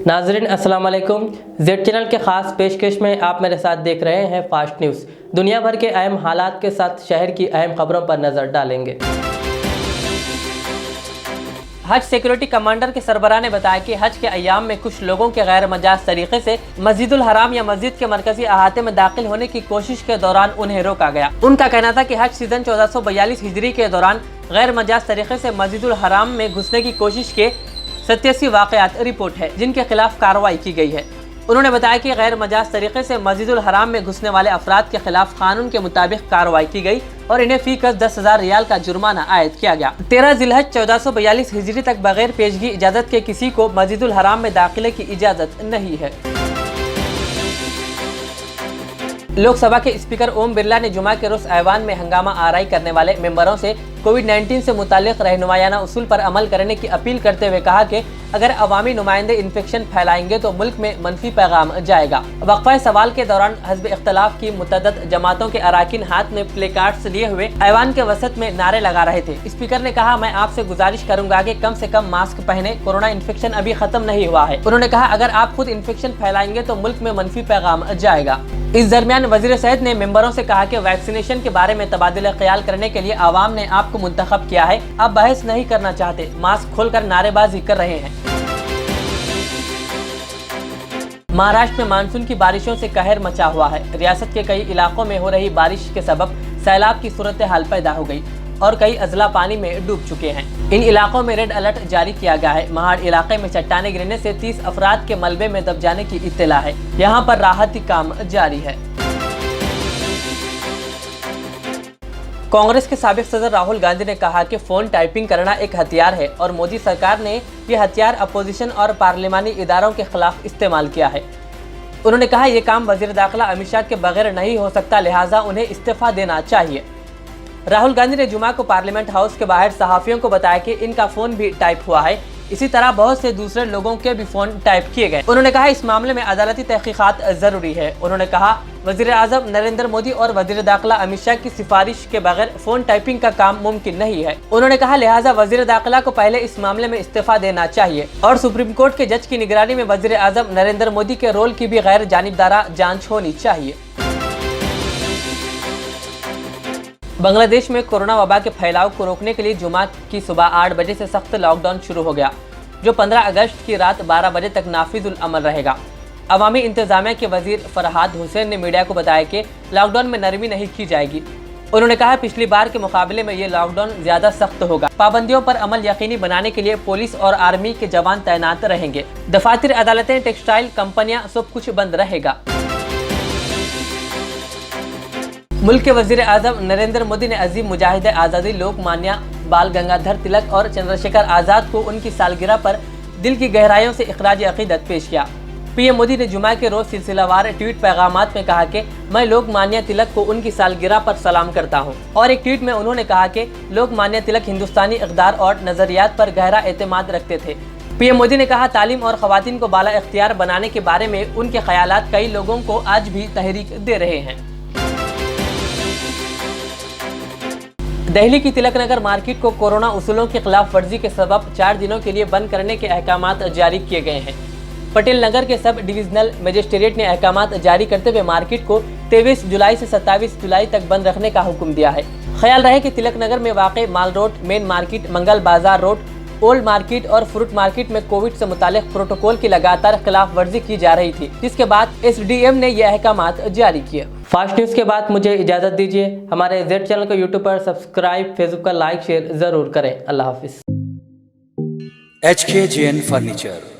नाज़रीन अस्सलाम वालेकुम। जेड चैनल के ख़ास पेशकश में आप मेरे साथ देख रहे हैं फास्ट न्यूज़। दुनिया भर के अहम हालात के साथ शहर की अहम खबरों पर नज़र डालेंगे। हज सिक्योरिटी कमांडर के सरबराह ने बताया कि हज के अय्याम में कुछ लोगों के गैर मजाज तरीके से मस्जिदुल हराम या मस्जिद के मरकजी अहाते में दाखिल होने की कोशिश के दौरान उन्हें रोका गया। उनका कहना था कि हज सीजन 1442 हिजरी के दौरान गैर मजाज तरीके से मस्जिदुल हराम में घुसने की कोशिश के 87 वाक़यात रिपोर्ट है, जिनके खिलाफ कार्रवाई की गई है। उन्होंने बताया कि गैर मजाज तरीके से मस्जिदुल हराम में घुसने वाले अफराद के खिलाफ कानून के मुताबिक कार्रवाई की गई और इन्हें फी कस 10,000 रियाल का जुर्माना आयद किया गया। 13 जिलहज 1442 हिजरी तक बगैर पेशगी इजाजत के किसी को मस्जिदुल हराम में दाखिले की इजाजत नहीं है। लोकसभा के स्पीकर ओम बिरला ने जुमा के रोज ऐवान में हंगामा आराई करने वाले मेंबरों से कोविड-19 से मुतालिक रहनुमायाना उसूल पर अमल करने की अपील करते हुए कहा कि अगर अवामी नुमाइंदे इन्फेक्शन फैलाएंगे तो मुल्क में मनफी पैगाम जाएगा। वक्फा सवाल के दौरान हज़ब इख्तलाफ की मुतअद्दिद जमातों के अराकीन हाथ में प्ले कार्ड्स लिए हुए ऐवान के वसत में नारे लगा रहे थे। स्पीकर ने कहा, मैं आपसे गुजारिश करूंगा कि कम से कम मास्क पहने, कोरोना इन्फेक्शन अभी खत्म नहीं हुआ है। उन्होंने कहा, अगर आप खुद इन्फेक्शन फैलाएंगे तो मुल्क में मनफी पैगाम जाएगा। इस दरमियान वज़ीर सेहत ने मेंबरों से कहा कि वैक्सीनेशन के बारे में तबादला ख्याल करने के लिए आवाम ने आपको मुंतखब किया है, आप बहस नहीं करना चाहते, मास्क खोलकर नारेबाजी कर रहे हैं। महाराष्ट्र में मानसून की बारिशों से कहर मचा हुआ है। रियासत के कई इलाकों में हो रही बारिश के सबब सैलाब की सूरत हाल पैदा हो गई और कई अजला पानी में डूब चुके हैं। इन इलाकों में रेड अलर्ट जारी किया गया है। महाड़ इलाके में चट्टाने गिरने से 30 अफराद के मलबे में दब जाने की इत्तला है। यहाँ पर राहती काम जारी है। कांग्रेस के साबिक सदर राहुल गांधी ने कहा कि फोन टाइपिंग करना एक हथियार है और मोदी सरकार ने यह हथियार अपोजिशन और पार्लिमानी इदारों के खिलाफ इस्तेमाल किया है। उन्होंने कहा, यह काम वजीर दाखिला अमित शाह के बगैर नहीं हो सकता, लिहाजा उन्हें इस्तीफा देना चाहिए। राहुल गांधी ने जुमा को पार्लियामेंट हाउस के बाहर सहाफियों को बताया कि इनका फोन भी टाइप हुआ है, इसी तरह बहुत से दूसरे लोगों के भी फोन टाइप किए गए। उन्होंने कहा, इस मामले में अदालती तहकीकात जरूरी है। उन्होंने कहा, वजीर आजम नरेंद्र मोदी और वजीर दाखिला अमित शाह की सिफारिश के बगैर फोन टाइपिंग का काम मुमकिन नहीं है। उन्होंने कहा, लिहाजा वजीर दाखिला को पहले इस मामले में इस्तीफा देना चाहिए और सुप्रीम कोर्ट के जज की निगरानी में वजीर आजम नरेंद्र मोदी के रोल की भी गैर जानिबदारा जांच होनी चाहिए। बांग्लादेश में कोरोना वबा के फैलाव को रोकने के लिए जुमा की सुबह 8 बजे से सख्त लॉकडाउन शुरू हो गया, जो 15 अगस्त की रात 12 बजे तक नाफिजुल अमल रहेगा। अवामी इंतजामिया के वजीर फरहाद हुसैन ने मीडिया को बताया कि लॉकडाउन में नरमी नहीं की जाएगी। उन्होंने कहा, पिछली बार के मुकाबले में ये लॉकडाउन ज्यादा सख्त होगा। पाबंदियों पर अमल यकीनी बनाने के लिए पुलिस और आर्मी के जवान तैनात रहेंगे। दफातर, अदालतें, टेक्सटाइल कंपनियां, सब कुछ बंद रहेगा। मुल्क के वजीर आजम नरेंद्र मोदी ने अजीम मुजाहिद आज़ादी लोकमान्य बाल गंगाधर तिलक और चंद्रशेखर आज़ाद को उनकी सालगिरह पर दिल की गहराइयों से इखराज अकीदत पेश किया। पीएम मोदी ने जुमा के रोज सिलसिलावार ट्वीट पैगामात में कहा कि मैं लोकमान्य तिलक को उनकी सालगिरह पर सलाम करता हूं। और एक ट्वीट में उन्होंने कहा कि लोकमान्य तिलक हिंदुस्तानी इक़दार और नजरियात पर गहरा एतमाद रखते थे। पीएम मोदी ने कहा, तालीम और खवातीन को बाला इख्तियार बनाने के बारे में उनके ख्यालात कई लोगों को आज भी तहरीक दे रहे हैं। दिल्ली की तिलक नगर मार्केट को कोरोना उसूलों की खिलाफ वर्जी के सबब 4 दिनों के लिए बंद करने के अहकामात जारी किए गए हैं। पटेल नगर के सब डिविजनल मजिस्ट्रेट ने अहकामात जारी करते हुए मार्केट को 23 जुलाई से 27 जुलाई तक बंद रखने का हुक्म दिया है। ख्याल रहे कि तिलक नगर में वाक़ माल रोड, मेन मार्केट, मंगल बाजार रोड, ओल्ड मार्केट और फ्रूट मार्केट में कोविड से मुतालिक प्रोटोकॉल की लगातार खिलाफ वर्जी की जा रही थी, जिसके बाद SDM ने यह अहकामात जारी किए। फास्ट न्यूज़ के बाद मुझे इजाज़त दीजिए। हमारे जेड चैनल को यूट्यूब पर सब्सक्राइब, फेसबुक पर लाइक शेयर ज़रूर करें। अल्लाह हाफिज़। HKJN फर्नीचर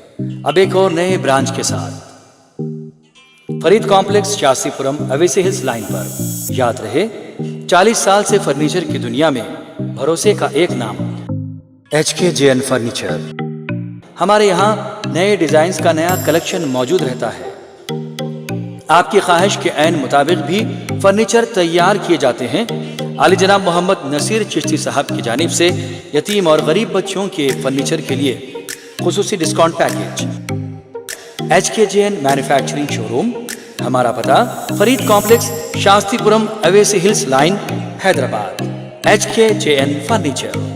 अब एक और नए ब्रांच के साथ Farid complex, Shastripuram, Owaisi hills line पर। याद रहे, 40 साल से फर्नीचर की दुनिया में भरोसे का एक नाम HKJN फर्नीचर। हमारे यहाँ नए डिजाइन्स का नया कलेक्शन मौजूद रहता है। आपकी ख्वाहिश के ऐन मुताबिक भी फर्नीचर तैयार किए जाते हैं। आली जनाब मोहम्मद नसीर चिश्ती साहब की जानिब से यतीम और गरीब बच्चों के फर्नीचर के लिए खुसूसी discount package. HKJN manufacturing showroom, हमारा पता Farid complex, Shastripuram, Owaisi hills line, Hyderabad. HKJN furniture.